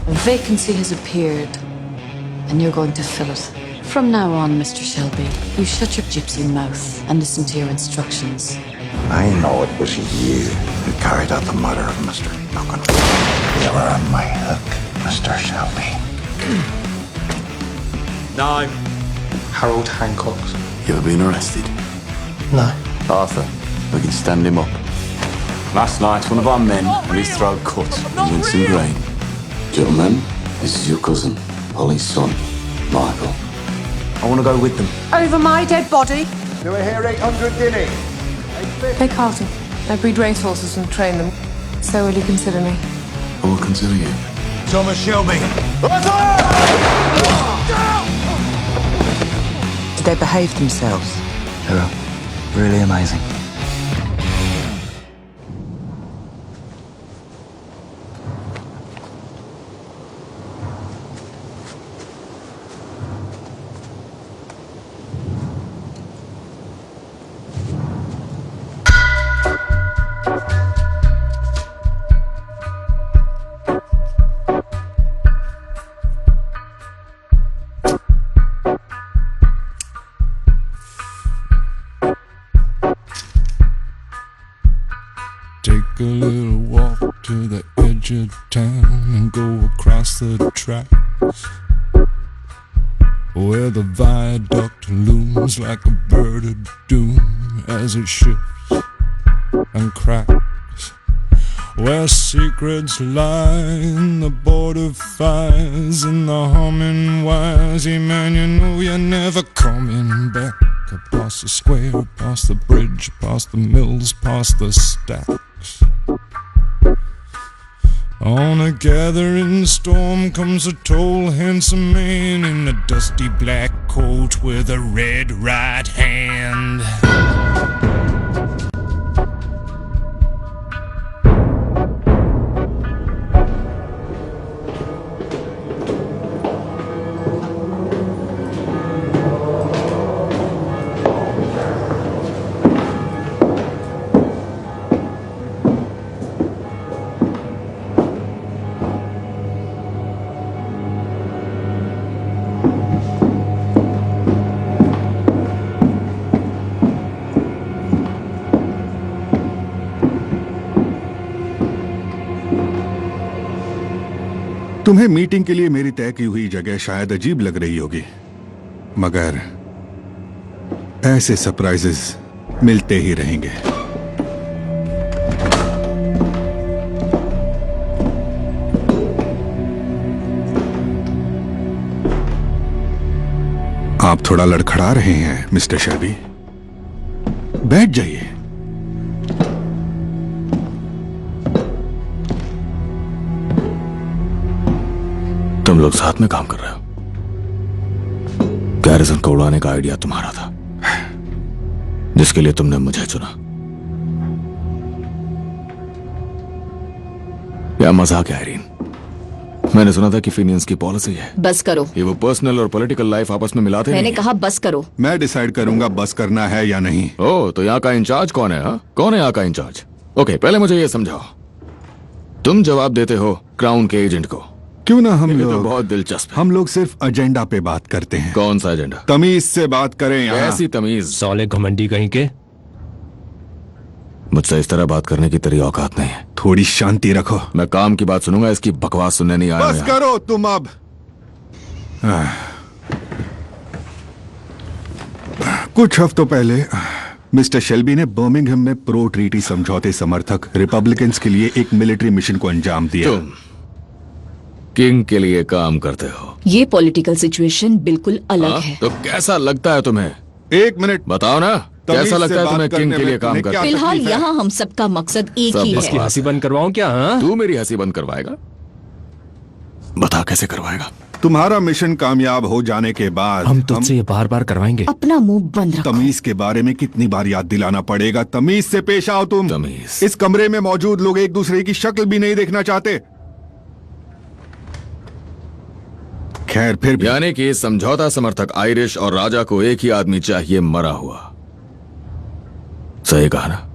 A vacancy has appeared, and you're going to fill it. From now on, Mr. Shelby, you shut your gypsy mouth and listen to your instructions. I know it was you who carried out the murder of Mr. Duncan. You were on my hook, Mr. Shelby. No. Harold Hancock. You ever been arrested? No. Arthur, we can stand him up. Last night, one of our men had his throat cut in Winston Grange. Gentlemen, this is your cousin, Polly's son, Michael. I want to go with them. Over my dead body? Do I hear 800 guinea? They Carlton. I breed racehorses and train them. So will you consider me? I will consider you. Thomas Shelby. Did they behave themselves? They were really amazing. Take a little walk to the edge of town and go across the tracks where the viaduct looms like a bird of doom as it shifts and cracks, where secrets lie in the border fires and the humming wires. Yeah, man, you know you're never coming back. Past the square, past the bridge, past the mills, past the stacks. On a gathering storm comes a tall, handsome man in a dusty black coat with a red right hand. तुम्हें meeting के लिए मेरी तय की हुई जगह शायद अजीब लग रही होगी, मगर ऐसे सरप्राइजेस मिलते ही रहेंगे। आप थोड़ा लड़खड़ा रहे हैं मिस्टर शेल्बी, बैठ जाइए। तुम लोग साथ में काम कर रहे हो। गैरिसन को उड़ाने का आइडिया तुम्हारा था, जिसके लिए तुमने मुझे चुना। क्या मजाक है आयरीन? मैंने सुना था कि फिनियंस की पॉलिसी है। बस करो। ये वो पर्सनल और पॉलिटिकल लाइफ आपस में मिलाते मैंने नहीं कहा बस करो। मैं डिसाइड करूंगा बस करना है या नहीं। ओह, तो यहाँ का इंचार्ज कौन है? हा? कौन है यहाँ का इंचार्ज? ओके, पहले मुझे ये समझाओ, तुम जवाब देते हो क्राउन के एजेंट को। क्यों ना हम तो लोग बहुत दिलचस्प है। हम लोग सिर्फ एजेंडा पे बात करते हैं। कौन सा एजेंडा? तमीज से बात करें यहाँ। ऐसी तमीज? साले घमंडी कहीं के। मुझसे इस तरह बात करने की तेरी औकात नहीं है। थोड़ी शांति रखो। मैं काम की बात सुनूंगा, इसकी बकवास सुनने नहीं आया। बस करो तुम अब। कुछ हफ्तों पहले मिस्टर शेल्बी ने बर्मिंघम में प्रो ट्रीटी समझौते समर्थक रिपब्लिकन्स के लिए एक मिलिट्री मिशन को अंजाम दिया। तुम किंग के लिए काम करते हो? ये पॉलिटिकल सिचुएशन बिल्कुल अलग है। तो कैसा लगता है तुम्हें? एक मिनट बताओ ना, कैसा लगता है तुम्हें किंग के लिए काम करते? फिलहाल यहाँ हम सबका मकसद एक ही है। हंसी बंद करवाऊं क्या? हाँ? तू मेरी हंसी बंद करवाएगा? बता कैसे करवाएगा? तुम्हारा मिशन कामयाब हो जाने के बाद हम तुझसे ये बार बार करवाएंगे। अपना मुंह बंद रखो। तमीज के बारे में कितनी बार याद दिलाना पड़ेगा? तमीज से पेश आओ तुम। तमीज? इस कमरे में मौजूद लोग एक दूसरे की शक्ल भी नहीं देखना चाहते। खैर फिर भी। यानी कि समझौता समर्थक आयरिश और राजा को एक ही आदमी चाहिए, मरा हुआ। सही कहा ना?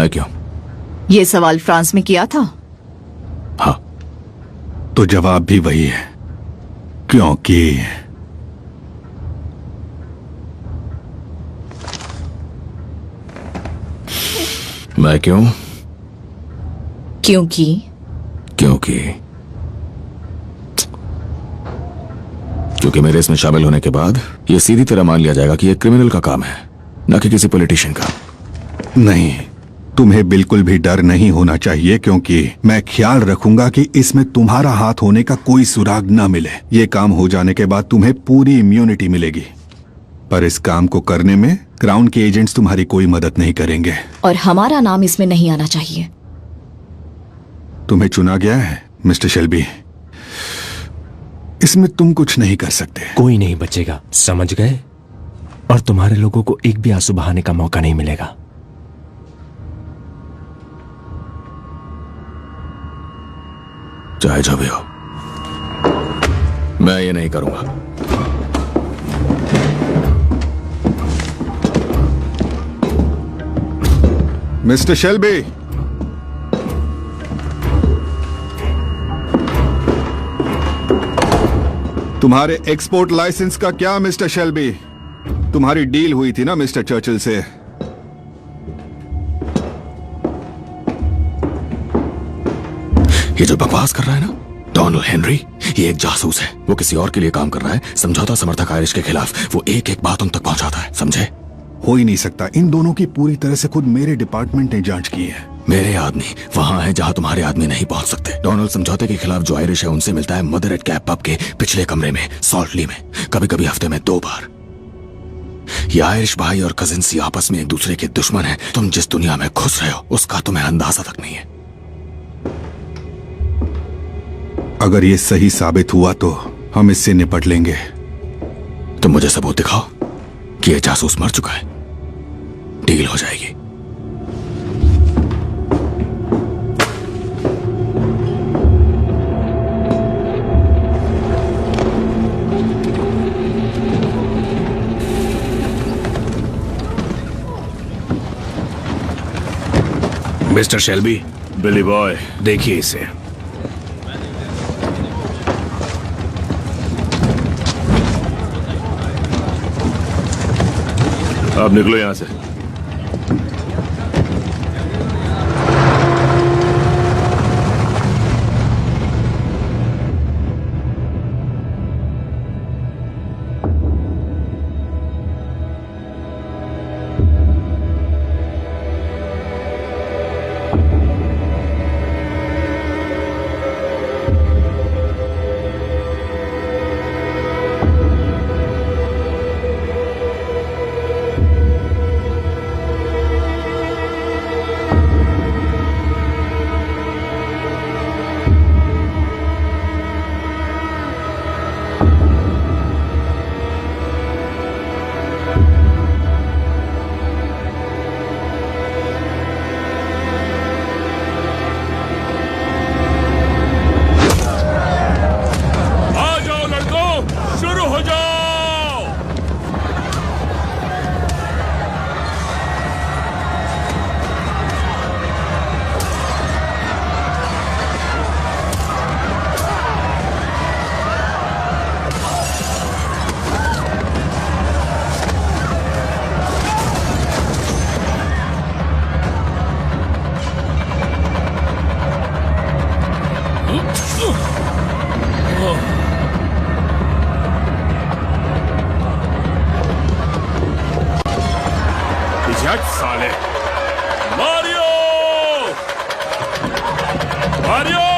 मैं क्यों? ये सवाल फ्रांस में किया था? हाँ। तो जवाब भी वही है, क्योंकि मैं क्यों? क्योंकि मेरे इसमें शामिल होने के बाद ये सीधी तरह मान लिया जाएगा कि ये क्रिमिनल का काम है, ना कि किसी पॉलिटिशियन का। नहीं, तुम्हें बिल्कुल भी डर नहीं होना चाहिए, क्योंकि मैं ख्याल रखूंगा कि इसमें तुम्हारा हाथ होने का कोई सुराग न मिले। ये काम हो जाने के बाद तुम्हें पूरी इम्यूनिटी मिलेगी, पर इस काम को करने में क्राउन के एजेंट्स तुम्हारी कोई मदद नहीं करेंगे। और हमारा नाम इसमें नहीं आना चाहिए। तुम्हें चुना गया है मिस्टर शेल्बी, इसमें तुम कुछ नहीं कर सकते। कोई नहीं बचेगा, समझ गए? और तुम्हारे लोगों को एक भी आंसू बहाने का मौका नहीं मिलेगा। चाहे जो भी हो, मैं ये नहीं करूंगा। मिस्टर शेल्बी, तुम्हारे एक्सपोर्ट लाइसेंस का क्या मिस्टर शेल्बी? तुम्हारी डील हुई थी ना मिस्टर चर्चिल से। ये जो बकवास कर रहा है ना डोनाल्ड हेनरी, ये एक जासूस है। वो किसी और के लिए काम कर रहा है, समझौता समर्थक आयरिश के खिलाफ। वो एक एक बात उन तक पहुंचाता है, समझे? हो ही नहीं सकता। इन दोनों की पूरी तरह से खुद मेरे डिपार्टमेंट ने जांच की है। मेरे आदमी वहां है जहां तुम्हारे आदमी नहीं पहुंच सकते। डोनाल्ड समझौते के खिलाफ जो आयरिश है उनसे मिलता है मदर एट कैप पब के पिछले कमरे में, सॉल्टली में, कभी कभी हफ्ते में 2 बार। ये आयरिश भाई और कजिन्स आपस में एक दूसरे के दुश्मन हैं। तुम जिस दुनिया में घुस रहे हो उसका तुम्हें अंदाजा तक नहीं है। अगर ये सही साबित हुआ तो हम इससे निपट लेंगे। तुम मुझे सबूत दिखाओ कि ये जासूस मर चुका है, डील हो जाएगी। मिस्टर शेल्बी, बिली बॉय, देखिए इसे। आप निकलो यहां से। साले मारियो, मारियो,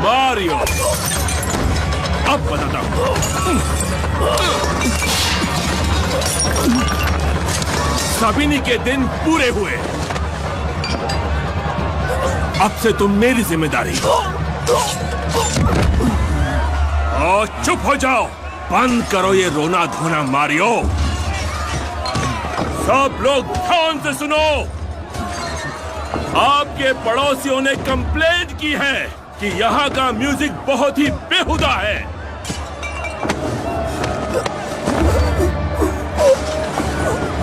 मारियो, अब बताता हूं। साबिनी के दिन पूरे हुए, अब से तुम मेरी जिम्मेदारी। और चुप हो जाओ, बंद करो ये रोना धोना मारियो। सब लोग ध्यान से सुनो। आपके पड़ोसियों ने कंप्लेंट की है कि यहाँ का म्यूजिक बहुत ही बेहुदा है।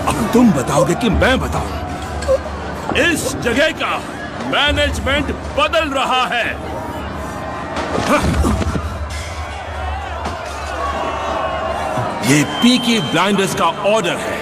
अब तुम बताओगे कि मैं बताऊं? इस जगह का मैनेजमेंट बदल रहा है। ये पीकी ब्लाइंडर्स का ऑर्डर है।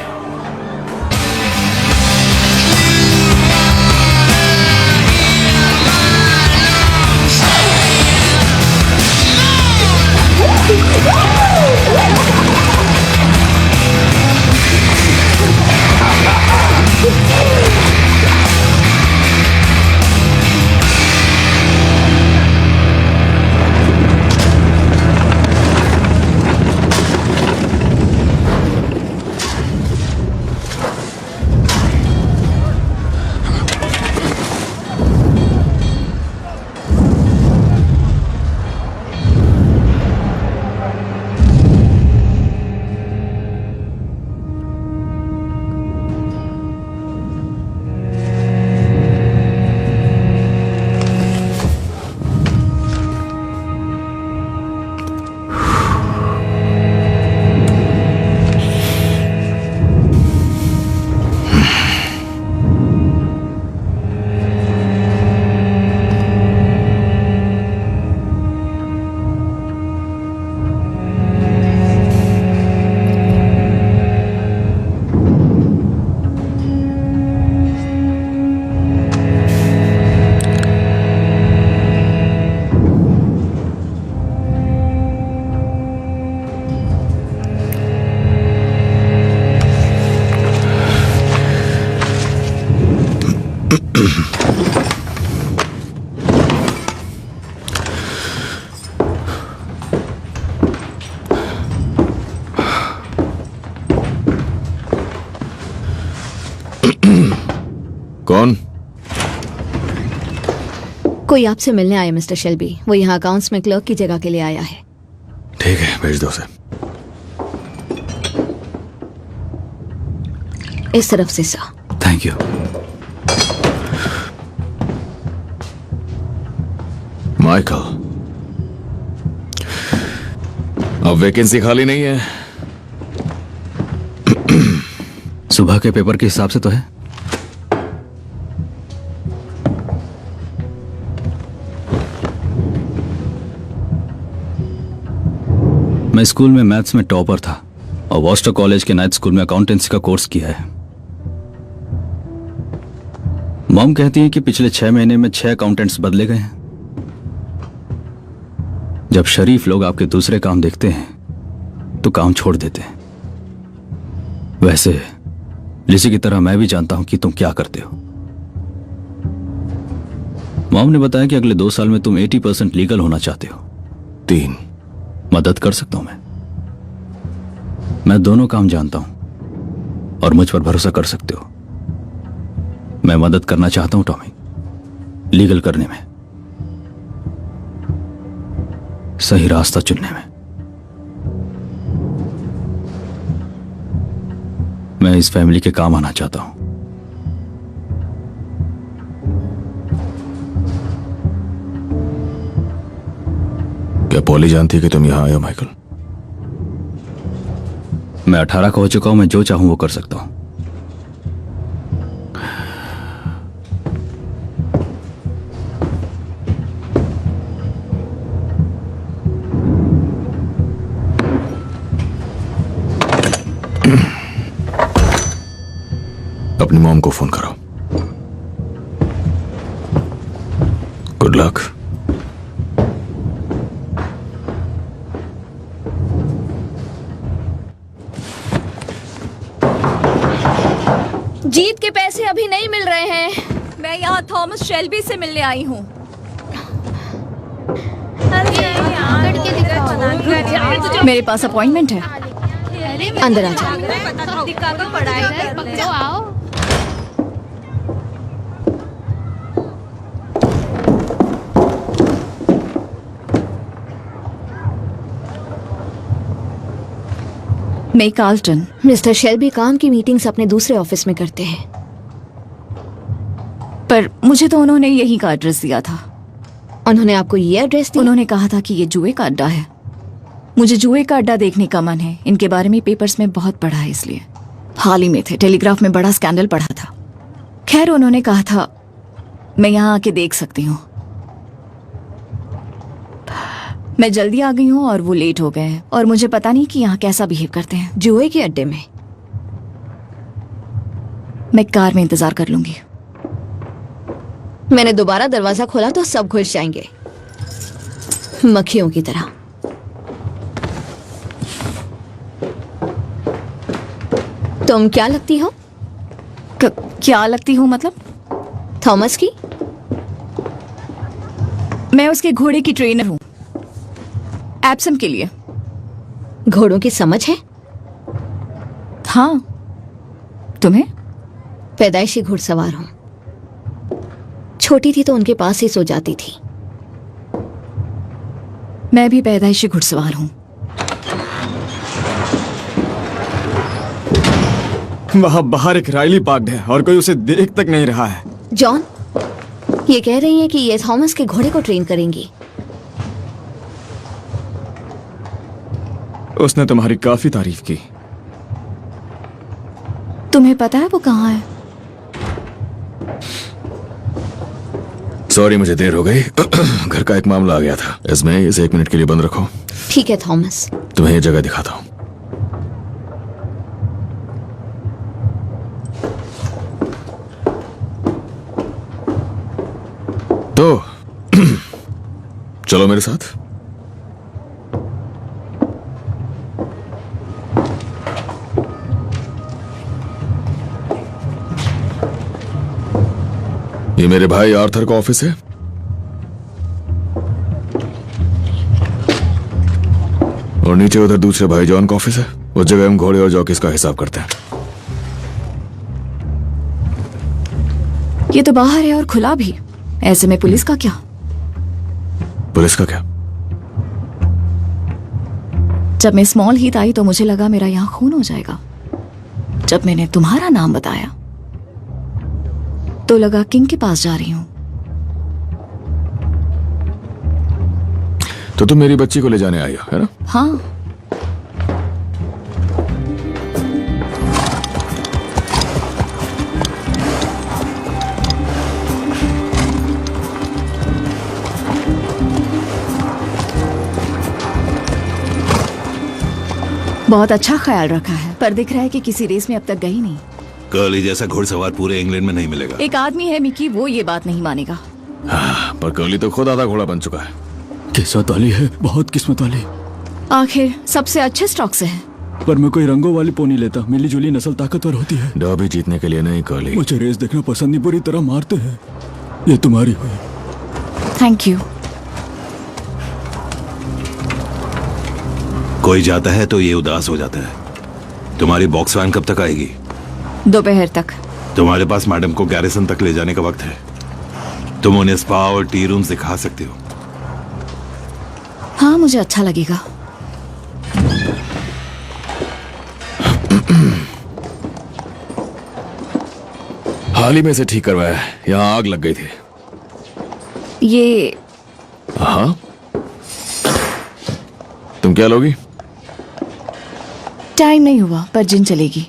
कौन? कोई आपसे मिलने आया मिस्टर शेल्बी। वो यहाँ अकाउंट्स में क्लर्क की जगह के लिए आया है। ठीक है, भेज दो उसे। इस तरफ से सर। Thank you. माइकल, अब वैकेंसी खाली नहीं है। सुबह के पेपर के हिसाब से तो है। मैं स्कूल में मैथ्स में टॉपर था और वॉस्टर कॉलेज के नाइट स्कूल में अकाउंटेंसी का कोर्स किया है। मॉम कहती है कि पिछले 6 महीने में 6 अकाउंटेंट्स बदले गए हैं। जब शरीफ लोग आपके दूसरे काम देखते हैं तो काम छोड़ देते हैं। वैसे लिसी की तरह मैं भी जानता हूं कि तुम क्या करते हो। मॉम ने बताया कि अगले 2 साल में तुम 80% लीगल होना चाहते हो। 3 मदद कर सकता हूं मैं दोनों काम जानता हूं और मुझ पर भरोसा कर सकते हो। मैं मदद करना चाहता हूं टॉमी, लीगल करने में, सही रास्ता चुनने में। मैं इस फैमिली के काम आना चाहता हूं। क्या पॉली जानती है कि तुम यहां आए हो माइकल? मैं 18 का हो चुका हूं। मैं जो चाहूं वो कर सकता हूं। अपनी मॉम को फोन करो। Good luck. जीत के पैसे अभी नहीं मिल रहे हैं। मैं यहाँ थॉमस शेल्बी से मिलने आई हूँ। मेरे पास अपॉइंटमेंट है। अंदर आ जाओ। मैं कार्ल्टन। मिस्टर शेल्बी काम की मीटिंग्स अपने दूसरे ऑफिस में करते हैं, पर मुझे तो उन्होंने यही का एड्रेस दिया था। उन्होंने आपको ये एड्रेस दिया? उन्होंने कहा था कि ये जुए का अड्डा है। मुझे जुए का अड्डा देखने का मन है। इनके बारे में पेपर्स में बहुत पढ़ा है, इसलिए हाल ही में थे, टेलीग्राफ में बड़ा स्कैंडल पढ़ा था। खैर उन्होंने कहा था मैं यहाँ आके देख सकती हूँ। मैं जल्दी आ गई हूँ और वो लेट हो गए हैं, और मुझे पता नहीं कि यहाँ कैसा बिहेव करते हैं जुए के अड्डे में। मैं कार में इंतजार कर लूंगी। मैंने दोबारा दरवाजा खोला तो सब घुस जाएंगे, मक्खियों की तरह। तुम क्या लगती हो? क्या लगती हूँ मतलब? थॉमस की? मैं उसके घोड़े की ट्रेनर हूँ, एप्सम के लिए। घोड़ों की समझ है? हाँ। तुम्हें? पैदाइशी घुड़सवार हूं। छोटी थी तो उनके पास ही सो जाती थी। मैं भी पैदाइशी घुड़सवार हूँ। वहां बाहर एक राइली पार्क्ड है और कोई उसे देख तक नहीं रहा है। जॉन, ये कह रही है कि ये थॉमस के घोड़े को ट्रेन करेंगी। उसने तुम्हारी काफी तारीफ की। तुम्हें पता है वो कहाँ है? सॉरी, मुझे देर हो गई। घर का एक मामला आ गया था, इसमें इसे 1 मिनट के लिए बंद रखो। ठीक है थॉमस। तुम्हें ये जगह दिखाता हूँ। तो चलो मेरे साथ। ये मेरे भाई आर्थर का ऑफिस है। और नीचे उधर दूसरे भाई जॉन का ऑफिस है। उस जगह हम घोड़े और जॉकीज का हिसाब करते हैं। ये तो बाहर है और खुला भी। ऐसे में पुलिस का क्या? पुलिस का क्या? जब मैं स्मॉल हीथ आई तो मुझे लगा मेरा यहाँ खून हो जाएगा। जब मैंने तुम्हारा नाम बताया तो लगा किंग के पास जा रही हूं। तो तुम मेरी बच्ची को ले जाने आई हो, है ना? हाँ। बहुत अच्छा ख्याल रखा है, पर दिख रहा है कि किसी रेस में अब तक गई नहीं। कर्ली जैसा घुड़सवार पूरे इंग्लैंड में नहीं मिलेगा। एक आदमी है मिकी, वो ये बात नहीं मानेगा। हाँ, पर कर्ली तो खुद आधा घोड़ा बन चुका है। किस्मत वाली है, बहुत किस्मत वाली। आखिर सबसे अच्छे स्टॉक से है। पर मैं कोई रंगों वाली पोनी लेता। मिली जुली नस्ल ताकतवर होती है। डर्बी जीतने के लिए नहीं कर्ली। मुझे रेस देखना पसंद नहीं, बुरी तरह मारते हैं। ये तुम्हारी हुई। Thank you. कोई जाता है तो ये उदास हो जाता है। तुम्हारी बॉक्स वैन कब तक आएगी? दोपहर तक। तुम्हारे पास मैडम को गैरिसन तक ले जाने का वक्त है। तुम उन्हें स्पा और टी रूम्स दिखा सकते हो। हाँ, मुझे अच्छा लगेगा। हाल ही में से ठीक करवाया है। यहाँ आग लग गई थी। ये हाँ, तुम क्या लोगी? टाइम नहीं हुआ, पर जिन चलेगी।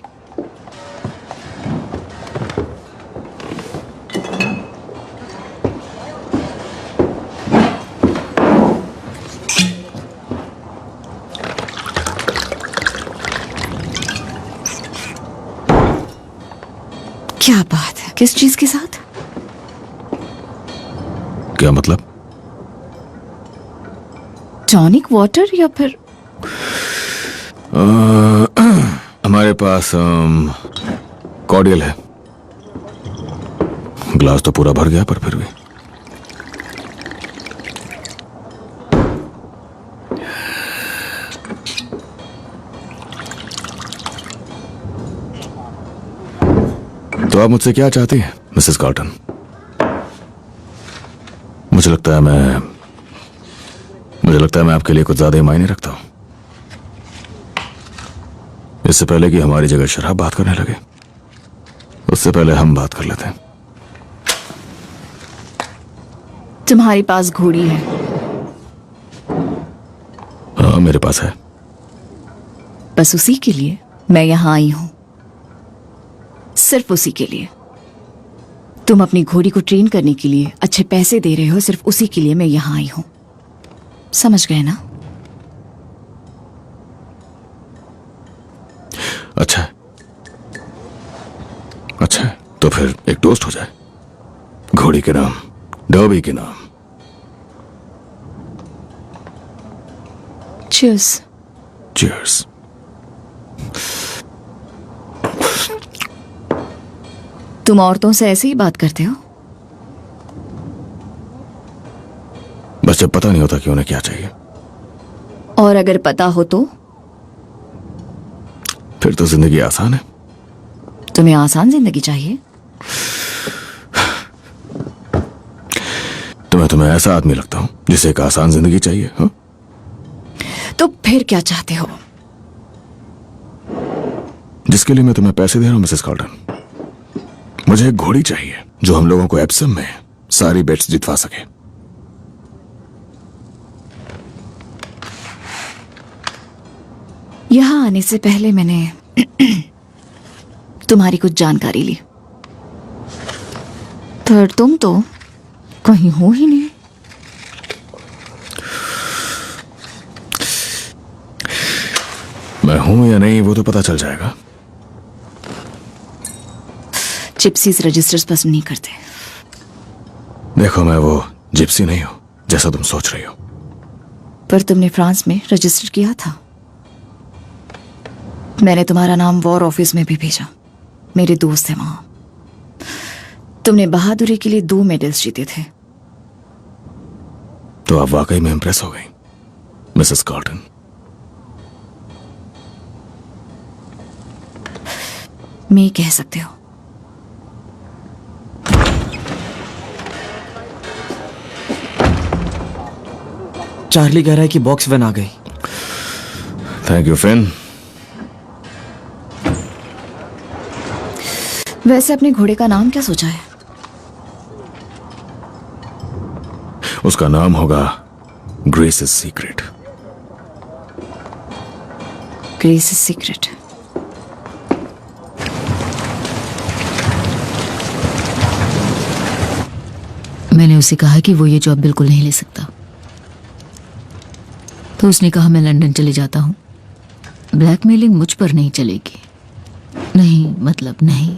क्या बात है? किस चीज के साथ? क्या मतलब? टॉनिक वाटर या फिर? हमारे पास कॉर्डियल है। ग्लास तो पूरा भर गया, पर फिर भी। तो आप मुझसे क्या चाहती हैं, मिसेस कार्टन? मुझे लगता है मैं आपके लिए कुछ ज्यादा ही मायने रखता हूं। इससे पहले कि हमारी जगह शराब बात करने लगे, उससे पहले हम बात कर लेते हैं। तुम्हारे पास घोड़ी है? हाँ, मेरे पास है। बस उसी के लिए मैं यहां आई हूं, सिर्फ उसी के लिए। तुम अपनी घोड़ी को ट्रेन करने के लिए अच्छे पैसे दे रहे हो, सिर्फ उसी के लिए मैं यहां आई हूं। समझ गए ना? अच्छा अच्छा, तो फिर एक टोस्ट हो जाए, घोड़ी के नाम, डर्बी के नाम। चीयर्स। चीयर्स। तुम औरतों से ऐसे ही बात करते हो? बस जब पता नहीं होता कि उन्हें क्या चाहिए। और अगर पता हो तो? फिर तो जिंदगी आसान है। तुम्हें आसान जिंदगी चाहिए? तो मैं तुम्हें ऐसा आदमी लगता हूं जिसे एक आसान जिंदगी चाहिए? हाँ? तो फिर क्या चाहते हो? जिसके लिए मैं तुम्हें पैसे दे रहा हूं मिसेस कॉल्टन, मुझे एक घोड़ी चाहिए जो हम लोगों को एप्सम में सारी बेट्स जितवा सके। यहां आने से पहले मैंने तुम्हारी कुछ जानकारी ली, पर तुम तो कहीं हो ही नहीं। मैं हूं या नहीं वो तो पता चल जाएगा। जिप्सीज रजिस्टर्स पसंद नहीं करते। देखो, मैं वो जिप्सी नहीं हूं जैसा तुम सोच रही हो। पर तुमने फ्रांस में रजिस्टर किया था। मैंने तुम्हारा नाम वॉर ऑफिस में भी भेजा, मेरे दोस्त हैं वहां। तुमने बहादुरी के लिए 2 मेडल्स जीते थे। तो आप वाकई में इंप्रेस हो गई मिसेस कॉल्टन। मैं कह सकते हो। चार्ली कह रहा है कि बॉक्स वैन आ गई। Thank you Finn. वैसे अपने घोड़े का नाम क्या सोचा है? उसका नाम होगा ग्रेसिस सीक्रेट। ग्रेसिस सीक्रेट। मैंने उसे कहा कि वो ये जॉब बिल्कुल नहीं ले सकता, तो उसने कहा मैं लंदन चले जाता हूं। ब्लैकमेलिंग मुझ पर नहीं चलेगी। नहीं, मतलब नहीं।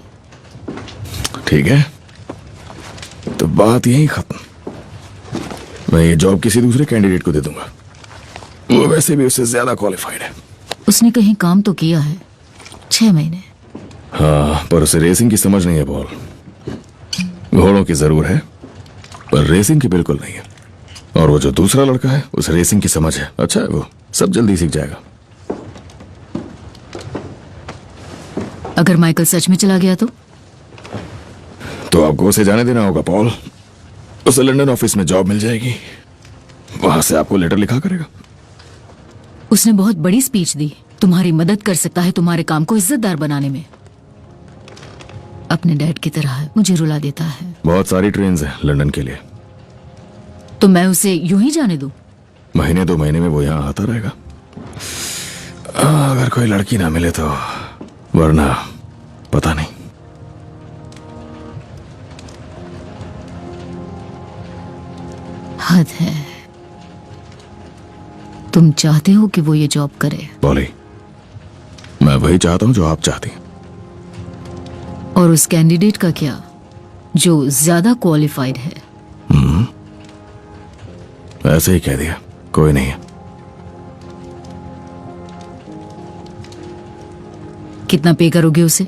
ठीक है, तो बात यही खत्म। मैं ये जॉब किसी दूसरे कैंडिडेट को दे दूंगा। वो वैसे भी उससे ज्यादा क्वालिफाइड है। उसने कहीं काम तो किया है, 6 महीने। हाँ, पर उसे रेसिंग की समझ नहीं है पॉल। घोड़ों की जरूर है, पर रेसिंग की बिल्कुल नहीं है। और वो जो दूसरा लड़का है उसे रेसिंग की समझ है। अच्छा है, वो सब जल्दी सीख जाएगा। अगर माइकल सच में चला गया तो आपको उसे जाने देना होगा पॉल। उसे लंदन ऑफिस में जॉब मिल जाएगी, वहां से आपको लेटर लिखा करेगा। उसने बहुत बड़ी स्पीच दी। तुम्हारी मदद कर सकता है तुम्हारे काम को इज्जतदार बनाने में। अपने डैड की तरह मुझे रुला देता है। बहुत सारी ट्रेन्स हैं लंदन के लिए। तो मैं उसे यूं ही जाने दूं? महीने 2 महीने में वो यहाँ आता रहेगा। अगर कोई लड़की ना मिले तो, वरना पता नहीं। हद है। तुम चाहते हो कि वो ये जॉब करे? बोली, मैं वही चाहता हूं जो आप चाहती हैं। और उस कैंडिडेट का क्या जो ज्यादा क्वालिफाइड है? ऐसे ही कह दिया, कोई नहीं है। कितना पे करोगे उसे?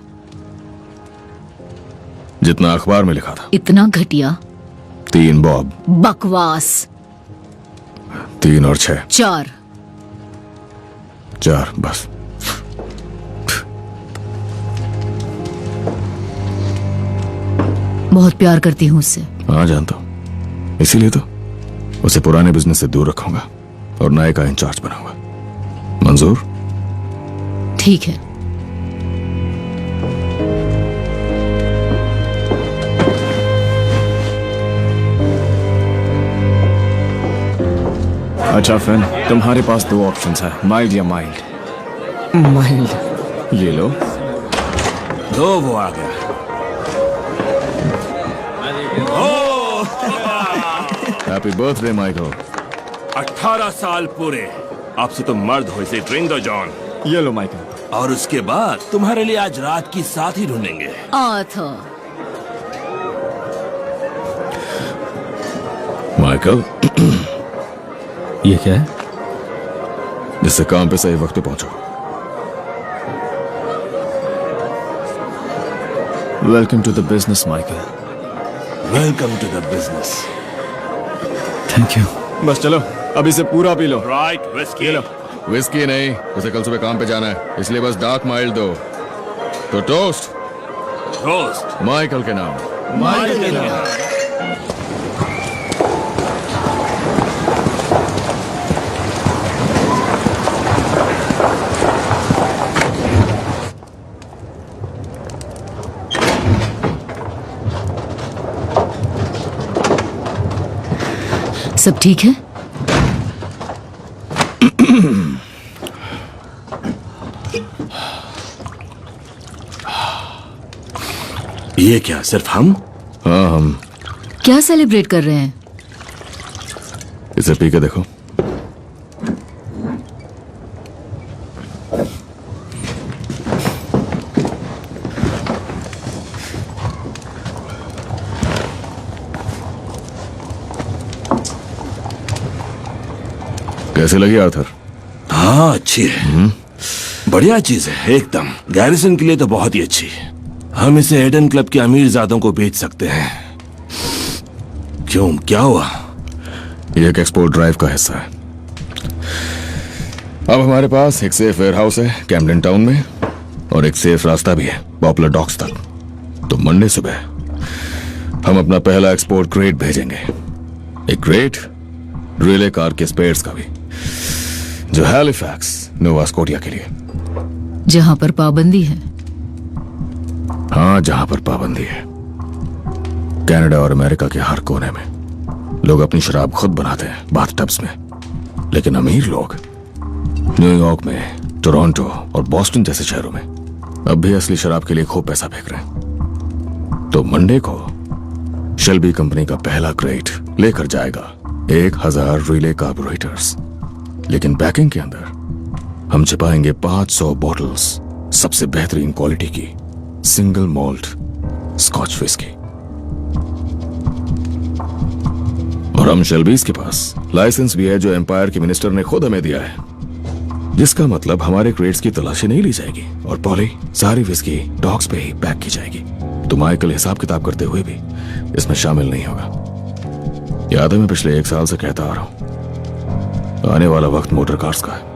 जितना अखबार में लिखा था। इतना घटिया? 3 बॉब। बकवास। 3 और 6। 4। 4 बस। बहुत प्यार करती हूँ उससे। हाँ, जानता हूं। इसीलिए तो उसे पुराने बिजनेस से दूर रखूंगा और नए का इंचार्ज बनाऊंगा। मंजूर? ठीक है। अच्छा फिन, तुम्हारे पास 2 ऑप्शंस है, माइल्ड या माइल्ड। माइल्ड। ये लो। दो वो आ गया। Happy birthday Michael. 18 साल पूरे। अब से तुम मर्द हो, इसे ड्रिंक दो जॉन। ये लो माइकल। और उसके बाद तुम्हारे लिए आज रात की साथी ढूंढेंगे। आर्थर, माइकल, ये क्या है? जिससे काम पे सही वक्त पे पहुंचो। Welcome to the business Michael. Welcome to the business. Thank you. बस चलो, अभी से पूरा पी लो। राइट, विस्की लो। विस्की नहीं, उसे कल सुबह काम पे जाना है, इसलिए बस डार्क माइल्ड दो। तो टोस्ट। टोस्ट माइकल के नाम। माइकल के नाम। सब ठीक है? ये क्या, सिर्फ हम? हाँ, हम। क्या सेलिब्रेट कर रहे हैं? इसे पी के देखो। कैसे लगी आर्थर? हाँ, अच्छी है। बढ़िया चीज है एकदम। गैरिसन के लिए तो बहुत ही अच्छी। हम इसे एडन क्लब के अमीरजादों को बेच सकते हैं। क्यों, क्या हुआ? ये एक एक्सपोर्ट ड्राइव का हिस्सा है। अब हमारे पास एक सेफ वेयरहाउस है कैम्पडन टाउन में, और एक सेफ रास्ता भी है पॉपुलर डॉक्स तक। तो मंडे सुबह हम अपना पहला एक्सपोर्ट क्रेट भेजेंगे। एक क्रेट रिले कार के स्पेयर्स का भी, जो हैलिफैक्स नोवा स्कोटिया के लिए। जहां पर पाबंदी है। हाँ, जहां पर पाबंदी है। कनाडा और अमेरिका के हर कोने में लोग अपनी शराब खुद बनाते हैं बाथटब्स में, लेकिन अमीर लोग न्यूयॉर्क में, टोरंटो और बॉस्टन जैसे शहरों में अब भी असली शराब के लिए खूब पैसा फेंक रहे हैं। तो मंडे को शेल्बी कंपनी का पहला क्रेट लेकर जाएगा 1000 रिले कार्बोरेटर्स, लेकिन पैकिंग के अंदर हम छिपाएंगे 500 बॉटल्स सबसे बेहतरीन क्वालिटी की सिंगल मॉल्ट स्कॉच विस्की। और हम शेल्बीज के पास लाइसेंस भी है जो एम्पायर के मिनिस्टर ने खुद हमें दिया है, जिसका मतलब हमारे क्रेट्स की तलाशी नहीं ली जाएगी और पॉली सारी विस्की डॉक्स पे ही पैक की जाएगी। तो माइकल हिसाब किताब करते हुए भी इसमें शामिल नहीं होगा। याद है, मैं पिछले 1 साल से कहता आ रहा हूं, आने वाला वक्त मोटर कार्स का है।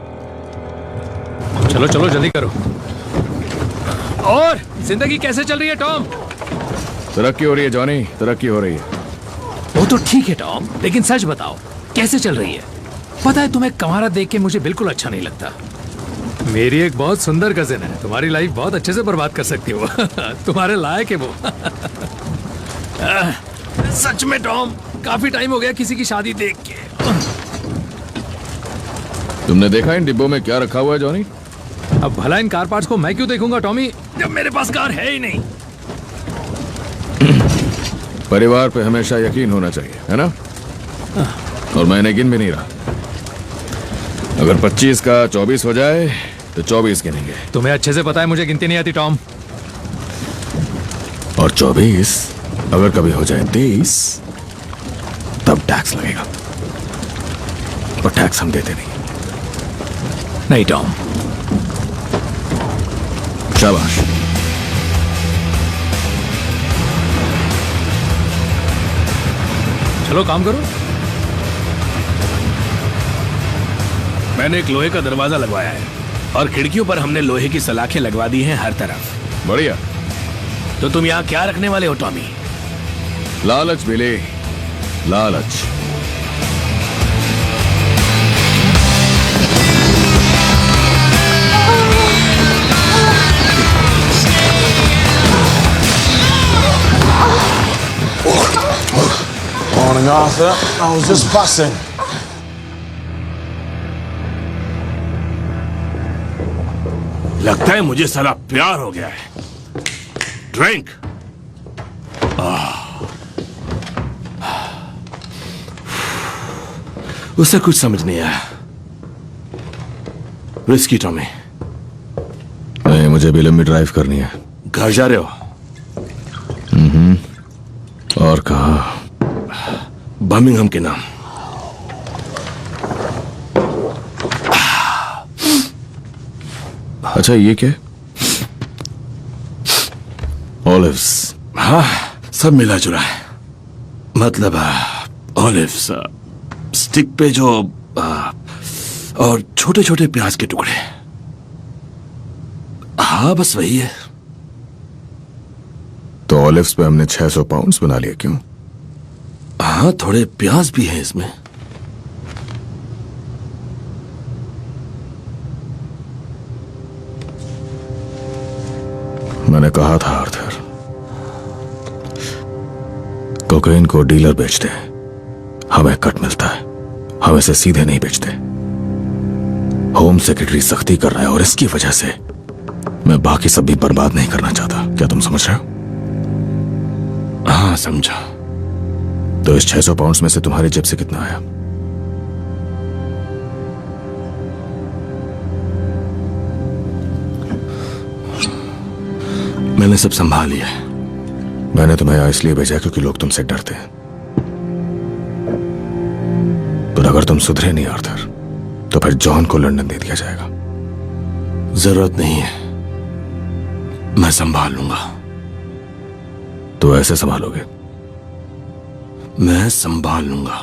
चलो चलो जल्दी करो। और जिंदगी कैसे चल रही है टॉम? तरक्की हो रही है जॉनी, तरक्की हो रही है। वो तो ठीक है टॉम, लेकिन सच बताओ कैसे चल रही है? पता है तुम्हें कमारा देख के मुझे बिल्कुल अच्छा नहीं लगता। मेरी एक बहुत सुंदर कजिन है, तुम्हारी लाइफ बहुत अच्छे से बर्बाद कर सकती हो। तुम्हारे लायक है वो। सच में टॉम, काफी टाइम हो गया किसी की शादी देख के। तुमने देखा इन डिब्बों में क्या रखा हुआ है जॉनी? अब भला इन कार पार्ट्स को मैं क्यों देखूंगा टॉमी, जब मेरे पास कार है ही नहीं। परिवार पे हमेशा यकीन होना चाहिए, है ना? और मैंने गिन भी नहीं रहा। अगर 25 का 24 हो जाए तो 24 गिनेंगे। तुम्हें अच्छे से पता है मुझे गिनती नहीं आती टॉम। और 24 अगर कभी हो जाए 23 तब टैक्स लगेगा, और टैक्स हम देते नहीं टॉम। शाबाश। चलो काम करो। मैंने एक लोहे का दरवाजा लगवाया है और खिड़कियों पर हमने लोहे की सलाखें लगवा दी हैं हर तरफ। बढ़िया। तो तुम यहाँ क्या रखने वाले हो टॉमी? लालच बिले, लालच। Morning, Arthur. I was just passing. लगता है मुझे साला प्यार हो गया है। ड्रिंक। उसे कुछ समझ नहीं आया। Whisky Tommy. नहीं, मुझे भी लंबी ड्राइव करनी है। घर जा रहे हो? और कहा? बर्मिंघम के नाम। अच्छा, ये क्या? ऑलिव्स। हाँ, सब मिला जुला है। मतलब ऑलिव्स, स्टिक पे जो और छोटे छोटे प्याज के टुकड़े। हाँ, बस वही है। तो ऑलिव्स पे हमने 600 पाउंड्स बना लिया, क्यों? हाँ, थोड़े प्याज भी हैं इसमें। मैंने कहा था आर्थर, कोकेन को डीलर बेचते हैं, हमें कट मिलता है। हम इसे सीधे नहीं बेचते। होम सेक्रेटरी सख्ती कर रहा है और इसकी वजह से मैं बाकी सब भी बर्बाद नहीं करना चाहता। क्या तुम समझ रहे हो? हाँ, समझा। तो इस 600 पाउंड्स में से तुम्हारी जेब से कितना आया? मैंने सब संभाल लिया है। मैंने तुम्हें यहाँ इसलिए भेजा क्योंकि लोग तुमसे डरते हैं। पर अगर तुम सुधरे नहीं आर्थर, तो फिर जॉन को लंदन दे दिया जाएगा। जरूरत नहीं है, मैं संभाल लूंगा। तो ऐसे संभालोगे? मैं संभाल लूंगा।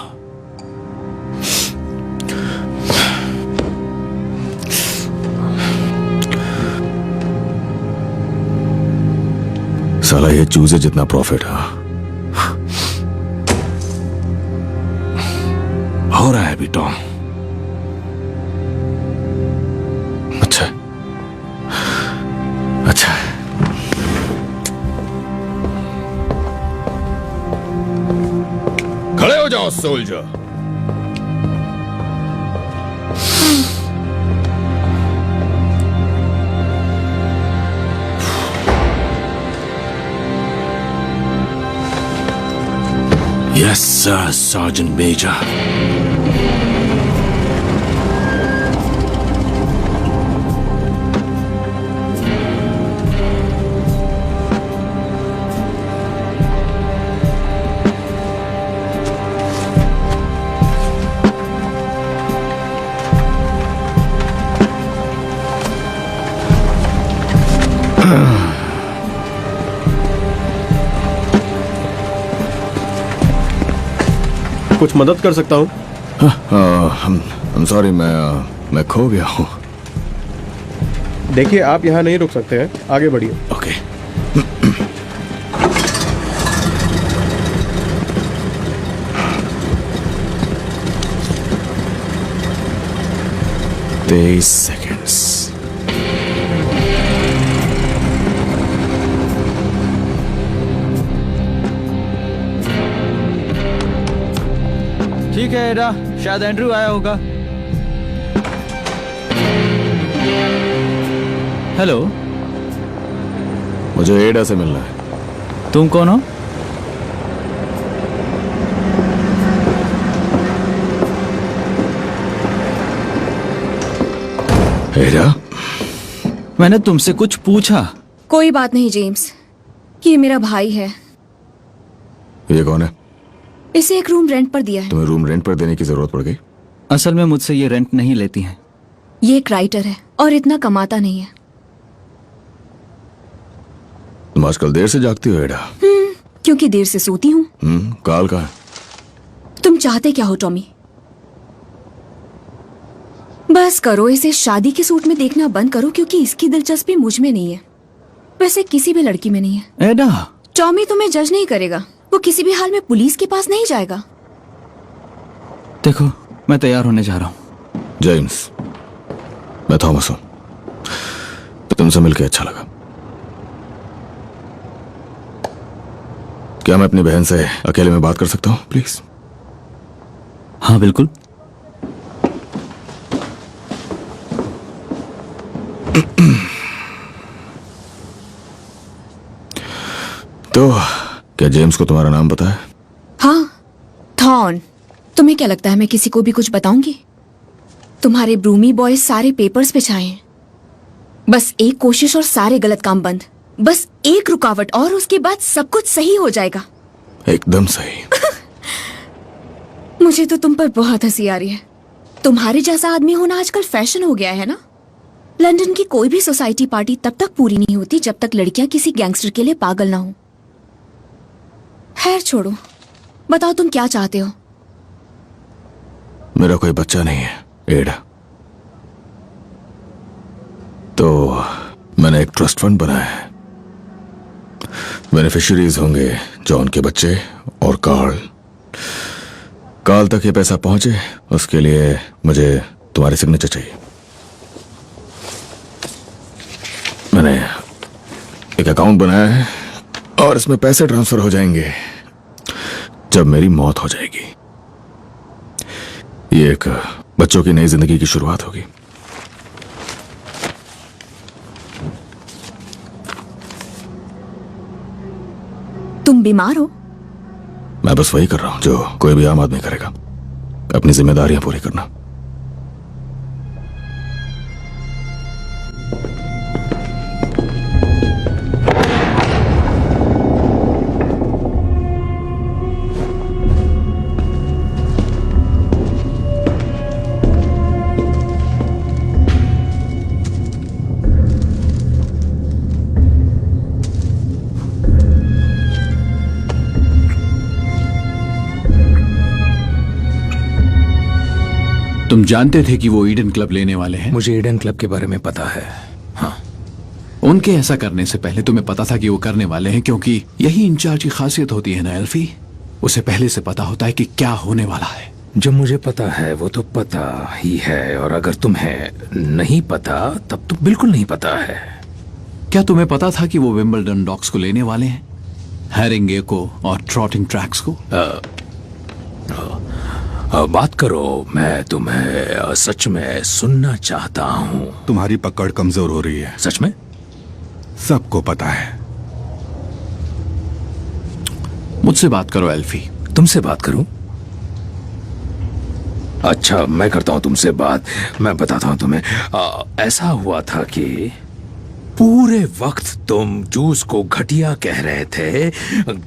साला ये चूजे जितना प्रॉफिट है हो रहा है अभी टॉम। अच्छा अच्छा। खड़े हो जाओ soldier. Yes, sir, Sergeant Major. कुछ मदद कर सकता हूँ? I'm sorry, मैं खो गया हूँ। देखिए, आप यहाँ नहीं रुक सकते हैं, आगे बढ़िए। ओके। तेईस सेकेंड्स। ठीक है एडा, शायद एंड्रू आया होगा। हेलो, मुझे एडा से मिलना है। तुम कौन हो? एडा? मैंने तुमसे कुछ पूछा। कोई बात नहीं जेम्स, ये मेरा भाई है। ये कौन है? इसे एक रूम रेंट पर दिया है। तुम्हें रूम रेंट पर देने की जरूरत पड़ गई? असल में मुझसे ये रेंट नहीं लेती हैं। ये एक राइटर है और इतना कमाता नहीं है। तुम आजकल देर से जागती हो एडा? क्योंकि देर से सोती हूँ। काल का है? तुम चाहते क्या हो टॉमी? बस करो, इसे शादी के सूट में देखना बंद करो, क्योंकि इसकी दिलचस्पी मुझ में नहीं है, वैसे किसी भी लड़की में नहीं है। एडा, टॉमी तुम्हें जज नहीं करेगा, वो किसी भी हाल में पुलिस के पास नहीं जाएगा। देखो, मैं तैयार होने जा रहा हूँ। जेम्स, मैं थॉमस हूं। तुमसे मिलकर अच्छा लगा। क्या मैं अपनी बहन से अकेले में बात कर सकता हूँ प्लीज? हाँ बिल्कुल। तो क्या जेम्स को तुम्हारा नाम पता है? हाँ, थॉर्न। तुम्हें क्या लगता है मैं किसी को भी कुछ बताऊंगी? तुम्हारे ब्रूमी बॉयज सारे पेपर्स पे छाए हैं। बस एक कोशिश और सारे गलत काम बंद। बस एक रुकावट और उसके बाद सब कुछ सही हो जाएगा। एकदम सही। मुझे तो तुम पर बहुत हंसी आ रही है। तुम्हारे जैसा आदमी होना आजकल फैशन हो गया है ना। लंदन की कोई भी सोसाइटी पार्टी तब तक पूरी नहीं होती जब तक लड़कियां किसी गैंगस्टर के लिए पागल ना हो। खैर छोड़ो, बताओ तुम क्या चाहते हो? मेरा कोई बच्चा नहीं है, एड। तो मैंने एक ट्रस्ट फंड बनाया है। बेनिफिशियरीज होंगे जॉन के बच्चे और कार्ल तक ये पैसा पहुंचे, उसके लिए मुझे तुम्हारी सिग्नेचर चाहिए। मैंने एक अकाउंट बनाया है और इसमें पैसे ट्रांसफर हो जाएंगे जब मेरी मौत हो जाएगी। ये एक बच्चों की नई जिंदगी की शुरुआत होगी। तुम बीमार हो? मैं बस वही कर रहा हूं जो कोई भी आम आदमी करेगा, अपनी जिम्मेदारियां पूरी करना। तुम जानते थे कि वो ईडन क्लब लेने वाले हैं? मुझे ईडन क्लब के बारे में पता है। हाँ, उनके ऐसा करने से पहले तुम्हें पता था कि वो करने वाले हैं, क्योंकि यही इंचार्ज की खासियत होती है ना एल्फी। उसे पहले से पता होता है कि क्या होने वाला है। जो मुझे पता है वो तो पता ही है, और अगर तुम्हें नहीं पता तब तो बिल्कुल नहीं पता है। क्या तुम्हें पता था कि वो विंबलडन डॉक्स को लेने वाले हैं, हैरिंगे को और ट्रॉटिंग ट्रैक्स को? बात करो, मैं तुम्हें सच में सुनना चाहता हूँ। तुम्हारी पकड़ कमजोर हो रही है। सच में? सबको पता है। मुझसे बात करो एल्फी। तुमसे बात करूं? अच्छा, मैं करता हूं तुमसे बात। मैं बताता हूं तुम्हें। ऐसा हुआ था कि पूरे वक्त तुम जूस को घटिया कह रहे थे,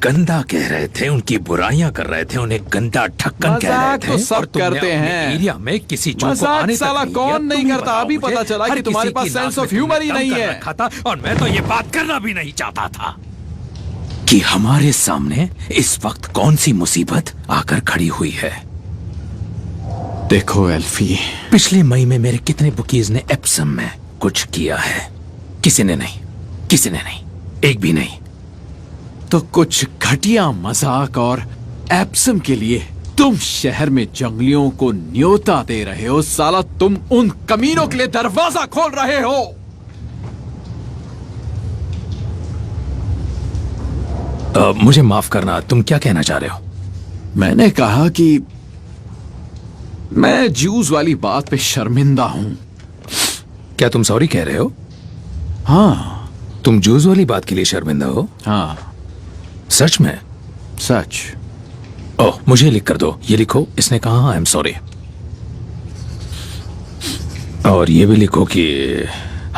गंदा कह रहे थे, उनकी बुराइयां कर रहे थे, उन्हें गंदा ठक्कन कह रहे थे। तो सब और तुमने करते अपने हैं। एरिया में किसी जू को आने तक साला नहीं कौन दिया। नहीं तुम ही करता? बताओ अभी मुझे। पता चला हर कि तुम्हारे किसी पास की सेंस नाक ऑफ में ह्यूमर ही तुमने नहीं दम कर है। रखा था, और मैं तो ये बात करना भी नहीं चाहता था कि हमारे सामने इस वक्त कौन सी मुसीबत आकर खड़ी हुई है। देखो एल्फी, पिछले मई में मेरे कितने बुकीज ने एप्सम में कुछ किया है? किसी ने नहीं, किसी ने नहीं, एक भी नहीं। तो कुछ घटिया मजाक और एप्सम के लिए तुम शहर में जंगलियों को न्योता दे रहे हो। साला तुम उन कमीनों के लिए दरवाजा खोल रहे हो। मुझे माफ करना, तुम क्या कहना चाह रहे हो? मैंने कहा कि मैं ज्यूज वाली बात पे शर्मिंदा हूं। क्या तुम सॉरी कह रहे हो? हाँ। तुम जूस वाली बात के लिए शर्मिंदा हो? हाँ। सच में? सच। ओह, मुझे लिख कर दो। ये लिखो, इसने कहा आई एम सॉरी। और ये भी लिखो कि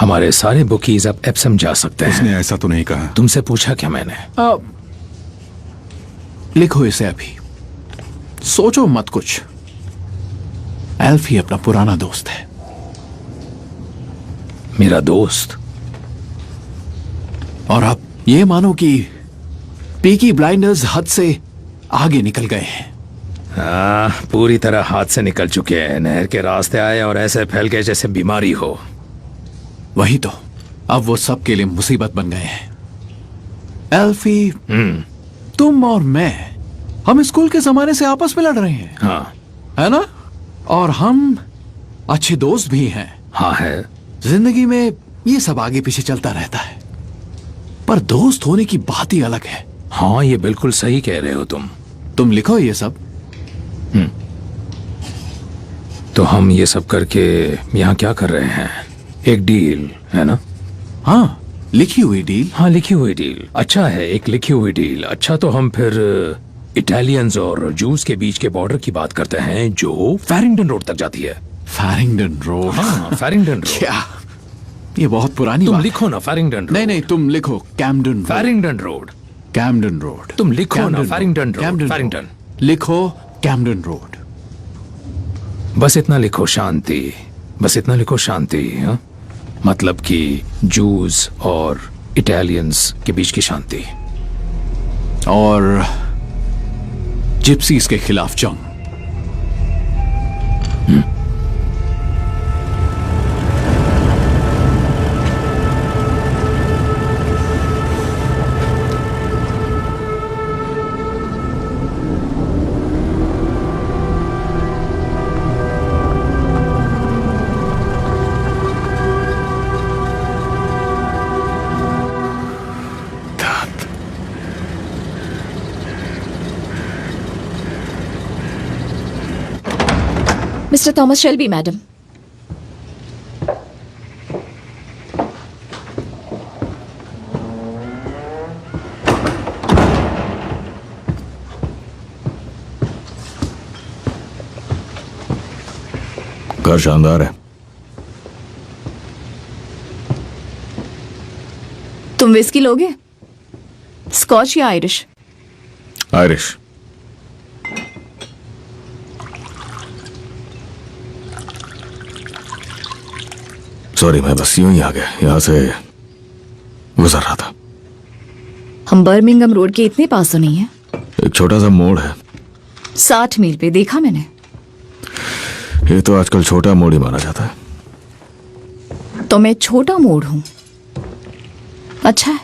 हमारे सारे बुकीज अब एप्सम जा सकते हैं। उसने ऐसा तो नहीं कहा। तुमसे पूछा क्या मैंने? लिखो इसे अभी, सोचो मत कुछ। एल्फी अपना पुराना दोस्त है। मेरा दोस्त? और अब ये मानो कि पीकी ब्लाइंडर्स हद से आगे निकल गए हैं। पूरी तरह हाथ से निकल चुके हैं। नहर के रास्ते आए और ऐसे फैल गए जैसे बीमारी हो। वही तो, अब वो सब के लिए मुसीबत बन गए हैं। एल्फी, तुम और मैं, हम स्कूल के जमाने से आपस में लड़ रहे हैं। हाँ, है ना? और हम अच्छे दोस्त भी हैं। हाँ है। जिंदगी में ये सब आगे पीछे चलता रहता है, पर दोस्त होने की बात ही अलग है। हाँ, ये बिल्कुल सही कह रहे हो तुम लिखो ये सब। तो हम ये सब करके यहाँ क्या कर रहे हैं? एक डील है ना? हाँ, लिखी हुई डील? हाँ, लिखी हुई डील। अच्छा है, एक लिखी हुई डील। अच्छा, तो हम फिर इटालियंस और जूस के बीच के बॉर्डर की बात करते हैं जो फैरिंगटन रोड तक जाती है। फैरिंगटन रोड? हाँ, फैरिंगटन रोड। क्या? ये बहुत पुरानी तुम बात। लिखो ना फैरिंगटन रोड। नहीं नहीं, तुम लिखो कैम्पडन। फैरिंगटन रोड। कैम्पडन रोड। तुम लिखो ना Camden फैरिंगटन रोड। Camden फैरिंगटन। लिखो कैम्पडन रोड। बस इतना लिखो, शांति। बस इतना लिखो, शांति। हाँ? मतलब कि जूस और इटालियंस के बीच की शांति और जिप्सीज के खिलाफ जंग। Mister Thomas Shelby, madam. घर शानदार है। तुम विस्की लोगे? स्कॉच या आयरिश? आयरिश। सॉरी, मैं बस यूं ही आ गया, यहां से गुजर रहा था। हम बर्मिंघम रोड के इतने पास तो नहीं है। एक छोटा सा मोड़ है। 60 मील पे, देखा मैंने। ये तो आजकल छोटा मोड़ ही माना जाता है। तो मैं छोटा मोड़ हूं। अच्छा है।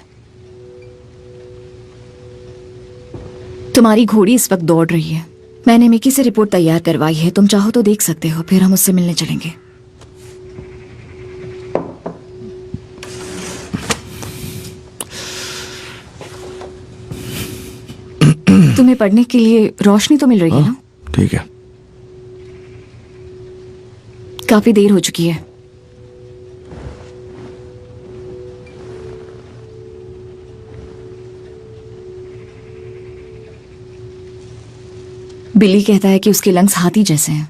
तुम्हारी घोड़ी इस वक्त दौड़ रही है। मैंने मिकी से रिपोर्ट तैयार करवाई है, तुम चाहो तो देख सकते हो, फिर हम उससे मिलने चलेंगे। तुम्हें पढ़ने के लिए रोशनी तो मिल रही है ना? ठीक है। काफी देर हो चुकी है। बिली कहता है कि उसके लंग्स हाथी जैसे हैं।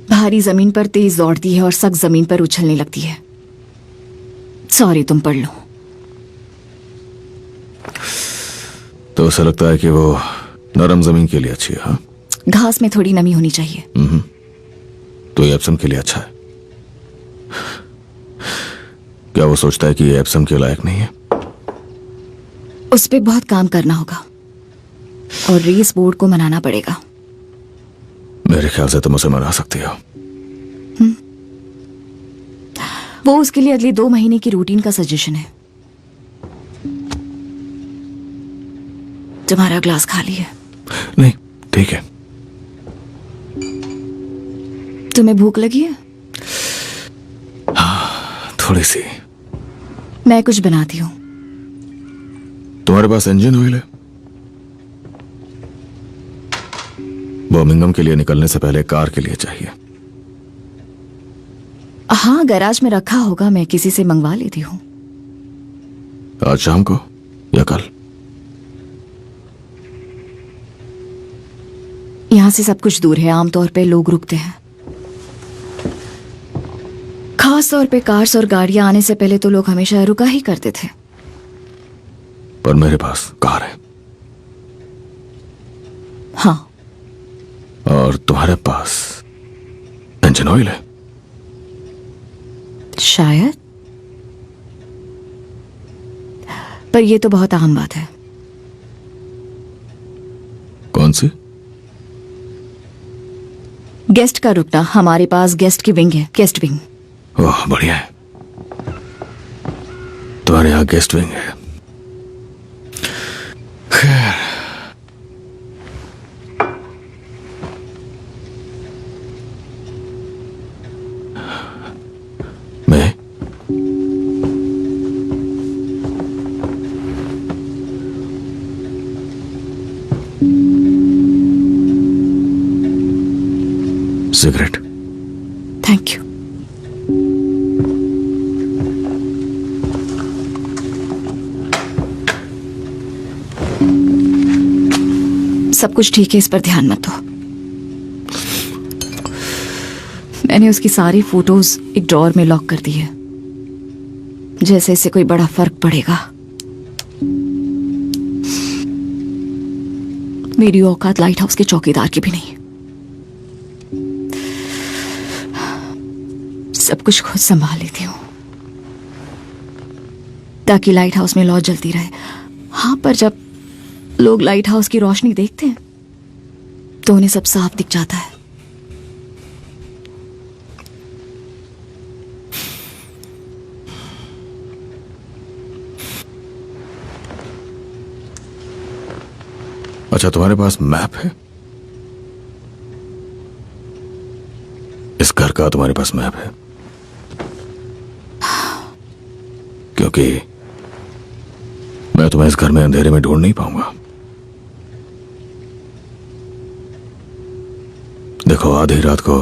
भारी जमीन पर तेज दौड़ती है और सख्त जमीन पर उछलने लगती है। सॉरी, तुम पढ़ लो। तो ऐसा लगता है कि वो नरम जमीन के लिए अच्छी है। हाँ? घास में थोड़ी नमी होनी चाहिए। तो ये एप्सम के लिए अच्छा है। क्या वो सोचता है कि ये एप्सम के लायक नहीं है? उस पे बहुत काम करना होगा और रेस बोर्ड को मनाना पड़ेगा। मेरे ख्याल से तुम उसे मना सकती हो। वो उसके लिए अगले 2 महीने की रूटीन का सजेशन है। तुम्हारा ग्लास खाली है? नहीं, ठीक है। तुम्हें भूख लगी है? हाँ, थोड़ी सी। मैं कुछ बनाती हूँ। तुम्हारे पास इंजन ऑयल है? बर्मिंघम के लिए निकलने से पहले कार के लिए चाहिए। हाँ, गैराज में रखा होगा, मैं किसी से मंगवा लेती हूँ। आज शाम को या कल? यहाँ से सब कुछ दूर है, आमतौर पे लोग रुकते हैं। खास तौर पे कार्स और गाड़ियां आने से पहले तो लोग हमेशा रुका ही करते थे। पर मेरे पास कार है। हाँ। और तुम्हारे पास इंजन ऑयल है? शायद, पर यह तो बहुत आम बात है। कौन सी? गेस्ट का रुकना। हमारे पास गेस्ट की विंग है, गेस्ट विंग। ओह, बढ़िया है। तुम्हारे यहाँ गेस्ट विंग है। खैर, मैं सिगरेट। Thank you. सब कुछ ठीक है, इस पर ध्यान मत दो। मैंने उसकी सारी फोटोज एक ड्रॉअर में लॉक कर दी है, जैसे इससे कोई बड़ा फर्क पड़ेगा। मेरी औकात लाइट हाउस के चौकीदार की भी नहीं। सब कुछ खुद संभाल लेती हूँ ताकि लाइट हाउस में लौ जलती रहे। हाँ, पर जब लोग लाइट हाउस की रोशनी देखते हैं तो उन्हें सब साफ दिख जाता है। अच्छा, तुम्हारे पास मैप है? इस घर का तुम्हारे पास मैप है? क्योंकि मैं तुम्हें इस घर में अंधेरे में ढूंढ नहीं पाऊंगा। देखो, आधी रात को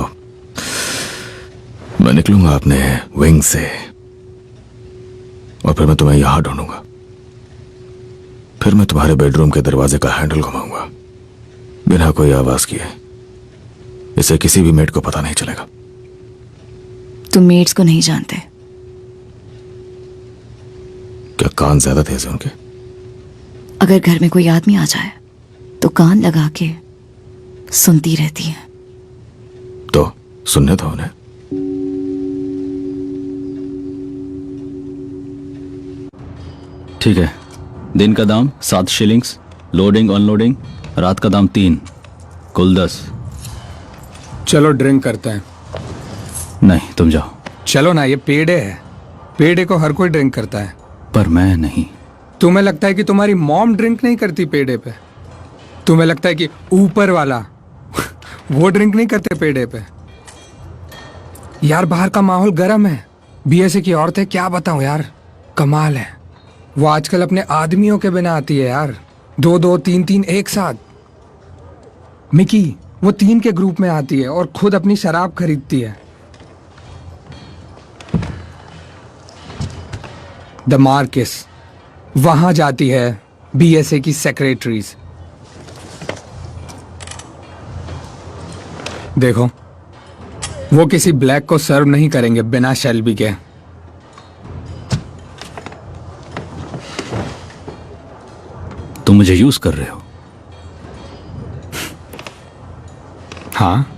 मैं निकलूंगा अपने विंग से और फिर मैं तुम्हें यहां ढूंढूंगा। फिर मैं तुम्हारे बेडरूम के दरवाजे का हैंडल घुमाऊंगा बिना कोई आवाज किए। इसे किसी भी मेड को पता नहीं चलेगा। तुम मेड्स को नहीं जानते। क्या कान ज्यादा तेज है उनके? अगर घर में कोई आदमी आ जाए तो कान लगा के सुनती रहती है। तो सुनने दो उन्हें। ठीक है, दिन का दाम 7 शिलिंग्स, लोडिंग अनलोडिंग, रात का दाम 3, कुल 10। चलो ड्रिंक करते हैं। नहीं, तुम जाओ। चलो ना, ये पेड़े है। पेड़े को हर कोई ड्रिंक करता है, पर मैं नहीं। तुम्हें लगता है कि तुम्हारी मॉम ड्रिंक नहीं करती पेड़े पे? तुम्हें लगता है कि ऊपर वाला वो ड्रिंक नहीं करते पेड़े पे? यार, बाहर का माहौल गर्म है। बीएसए की औरतें क्या बताऊं यार, कमाल है। वो आजकल अपने आदमियों के बिना आती है यार, 2-2, 3-3 एक साथ। मिकी वो 3 के ग्रुप में आती है और खुद अपनी शराब खरीदती है। द मार्किस, वहां जाती है बीएसए की सेक्रेटरीज। देखो, वो किसी ब्लैक को सर्व नहीं करेंगे बिना शेल्बी के। तुम मुझे यूज कर रहे हो? हाँ,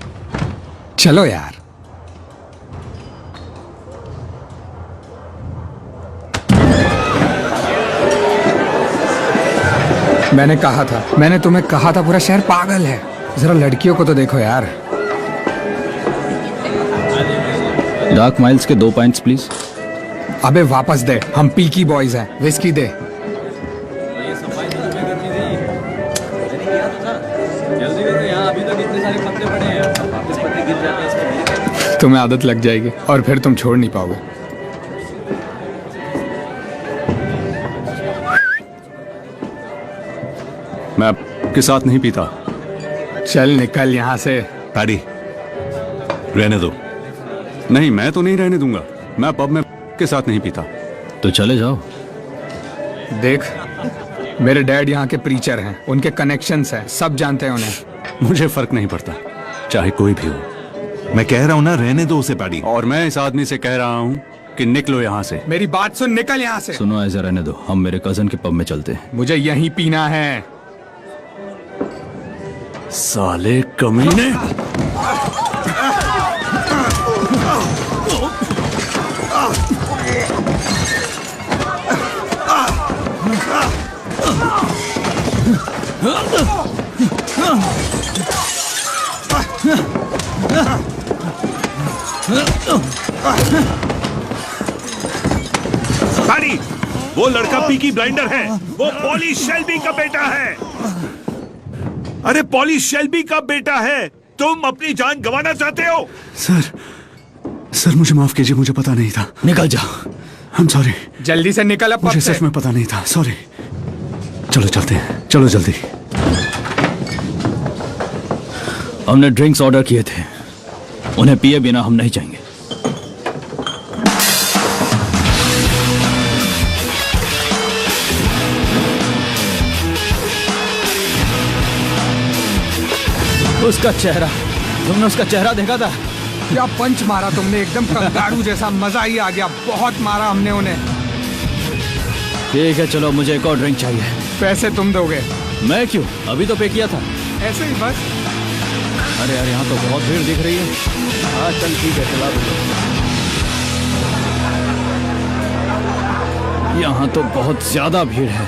चलो यार। मैंने तुम्हें कहा था पूरा शहर पागल है। जरा लड़कियों को तो देखो यार। डार्क माइल्स के 2 पॉइंट्स प्लीज। अबे वापस दे, हम पीकी बॉयज हैं। विस्की दे। तुम्हें आदत लग जाएगी और फिर तुम छोड़ नहीं पाओगे। मैं आपके साथ नहीं पीता। चल निकल यहाँ से। पैडी, रहने दो। नहीं, मैं तो नहीं रहने दूंगा। मैं पब में के साथ नहीं पीता। तो चले जाओ। देख, मेरे डैड यहाँ के प्रीचर हैं, उनके कनेक्शंस हैं, सब जानते हैं उन्हें। मुझे फर्क नहीं पड़ता, चाहे कोई भी हो। मैं कह रहा हूं ना, रहने दो उसे पैडी। और मैं इस आदमी से कह रहा हूं कि निकलो यहाँ से। मेरी बात सुन, निकल यहाँ से। सुनो, ऐसा रहने दो। हम मेरे कजन के पब में चलते हैं। मुझे यहीं पीना है। साले कमीने। पैडी, वो लड़का पीकी ब्लाइंडर है। वो पॉली शेल्बी का बेटा है। अरे, पॉली शेल्बी का बेटा है। तुम अपनी जान गंवाना चाहते हो? सर मुझे माफ कीजिए, मुझे पता नहीं था। निकल जा। I'm sorry। जल्दी से निकल अब। मुझे सच में पता नहीं था, सॉरी। चलो चलते हैं, चलो जल्दी। हमने ड्रिंक्स ऑर्डर किए थे, उन्हें पिए बिना हम नहीं जाएंगे। उसका चेहरा, तुमने उसका चेहरा देखा था? क्या पंच मारा तुमने, एकदम कंगारू जैसा, मजा ही आ गया, बहुत मारा हमने उन्हें। ठीक है चलो, मुझे एक और ड्रिंक चाहिए। पैसे तुम दोगे? मैं क्यों, अभी तो पे किया था। ऐसे ही बस। अरे यार यहाँ तो बहुत भीड़ दिख रही है। हाँ चल ठीक है, चला दो। यहाँ तो बहुत ज्यादा भीड़ है।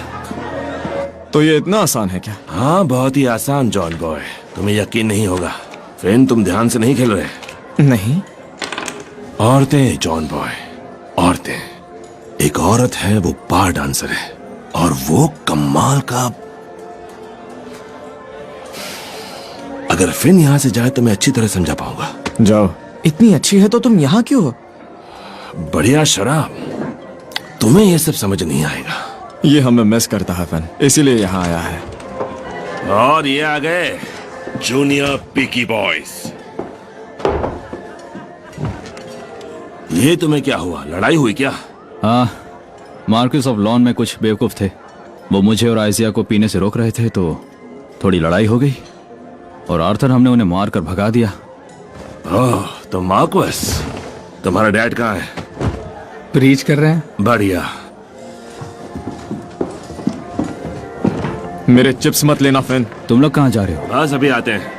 तो ये इतना आसान है क्या? हाँ बहुत ही आसान जॉन बॉय, तुम्हें यकीन नहीं होगा। फिर तुम ध्यान से नहीं खेल रहे। नहीं। औरतें जॉन बॉय, औरतें। एक औरत है, वो बार डांसर है और वो कमाल का। अगर फिन यहाँ से जाए तो मैं अच्छी तरह समझा पाऊंगा। जाओ। इतनी अच्छी है तो तुम यहाँ क्यों हो? बढ़िया शराब, तुम्हें ये सब समझ नहीं आएगा। ये हमें मिस करता है फन, इसीलिए यहाँ आया है। और ये आ गए जूनियर पीकी बॉयज। ये तुम्हें क्या हुआ, लड़ाई हुई क्या? हाँ, मार्क्विस ऑफ लॉन में कुछ बेवकूफ थे। वो मुझे और आइजिया को पीने से रोक रहे थे तो थोड़ी लड़ाई हो गई और आर्थर हमने उन्हें मार कर भगा दिया। ओह, तो मार्क्विस, तुम्हारा डैड कहाँ है? प्रीच कर रहे हैं। बढ़िया। मेरे चिप्स मत लेना फिन। तुम लोग कहाँ जा रहे हो? बस अभी आते हैं।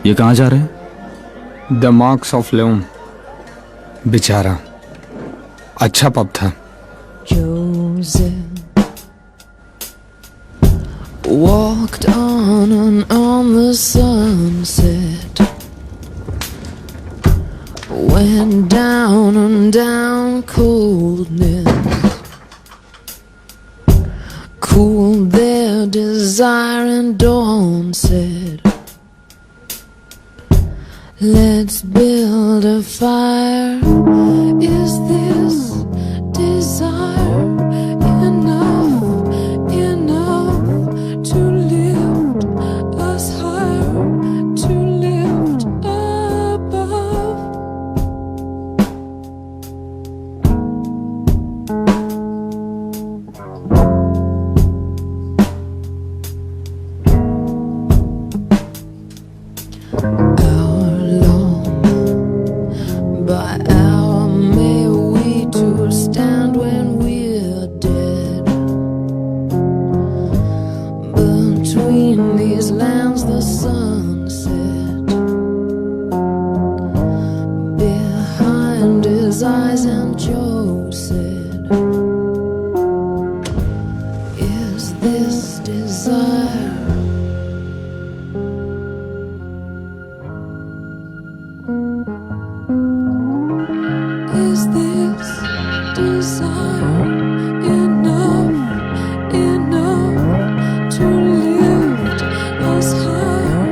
ये कहाँ जा रहे हैं? द मार्क्स ऑफ लेम। बेचारा, अच्छा पब था। Walked on and on the sunset, went down and down coldness, cooled their desire and dawn said, let's build a fire. Is this desire enough, enough to lift us higher, to lift above? By hour may we two stand when we're dead. Between these lands the sun set. Behind his eyes and Joe said, is this desire? Is this desire enough, enough to lift us higher,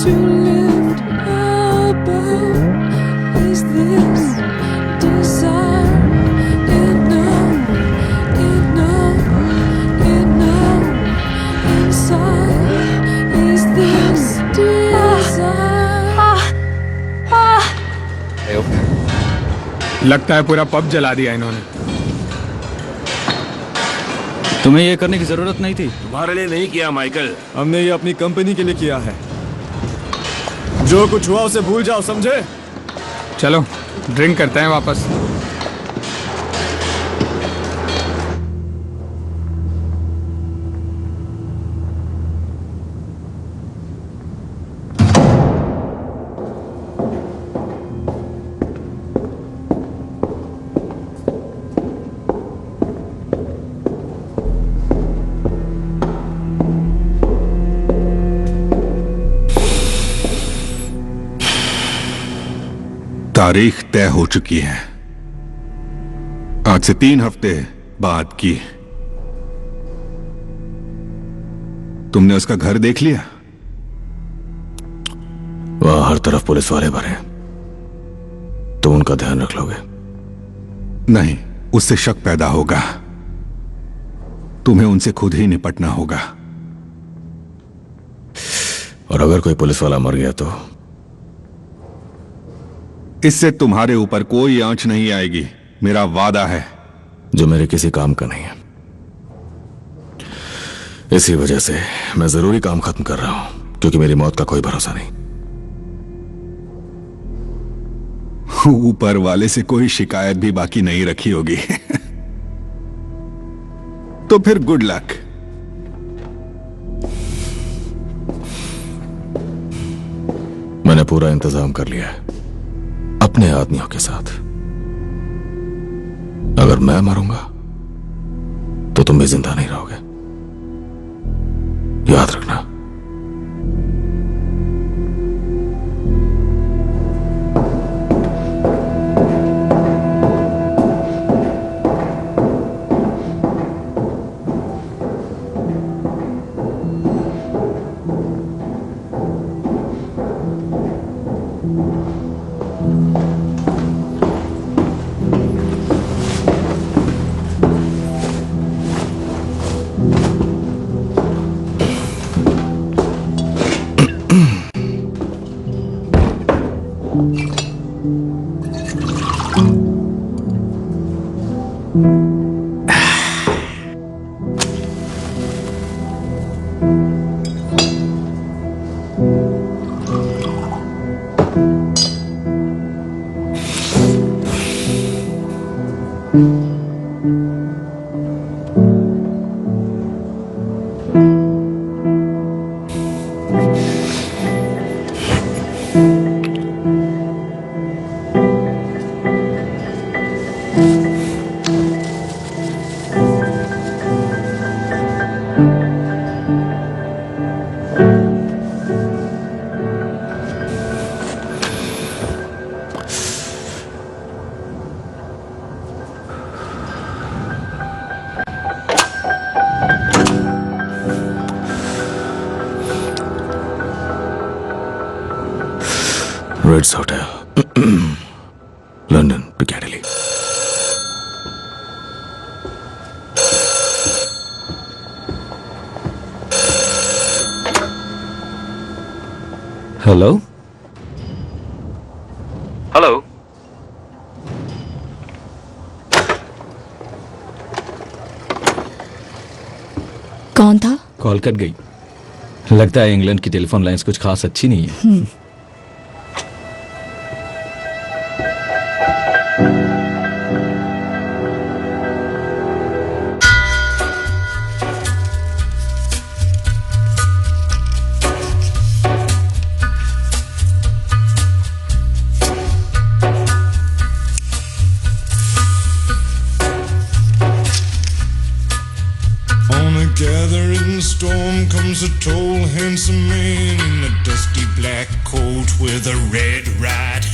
to lift above? Is this desire enough, enough, enough inside? Is this desire? लगता है पूरा pub जला दिया इन्होंने। तुम्हें ये करने की जरूरत नहीं थी। तुम्हारे लिए नहीं किया माइकल, हमने ये अपनी कंपनी के लिए किया है। जो कुछ हुआ उसे भूल जाओ, समझे? चलो ड्रिंक करते हैं वापस। तारीख तय हो चुकी है। आज से 3 हफ्ते बाद की। तुमने उसका घर देख लिया? वहां हर तरफ पुलिस वाले भरे, तुम उनका ध्यान रख लोगे? नहीं, उससे शक पैदा होगा। तुम्हें उनसे खुद ही निपटना होगा। और अगर कोई पुलिस वाला मर गया तो? इससे तुम्हारे ऊपर कोई आंच नहीं आएगी, मेरा वादा है। जो मेरे किसी काम का नहीं है। इसी वजह से मैं जरूरी काम खत्म कर रहा हूं, क्योंकि मेरी मौत का कोई भरोसा नहीं। ऊपर वाले से कोई शिकायत भी बाकी नहीं रखी होगी। तो फिर गुड लक। मैंने पूरा इंतजाम कर लिया है अपने आदमियों के साथ। अगर मैं मरूंगा तो तुम भी जिंदा नहीं रहोगे, याद रखना। Ritz Hotel, London, Piccadilly. Hello hello. कौन था? कॉल कट गई। लगता है इंग्लैंड की टेलीफोन लाइंस कुछ खास अच्छी नहीं है। Gathering storm comes a tall, handsome man in a dusty black coat with a red right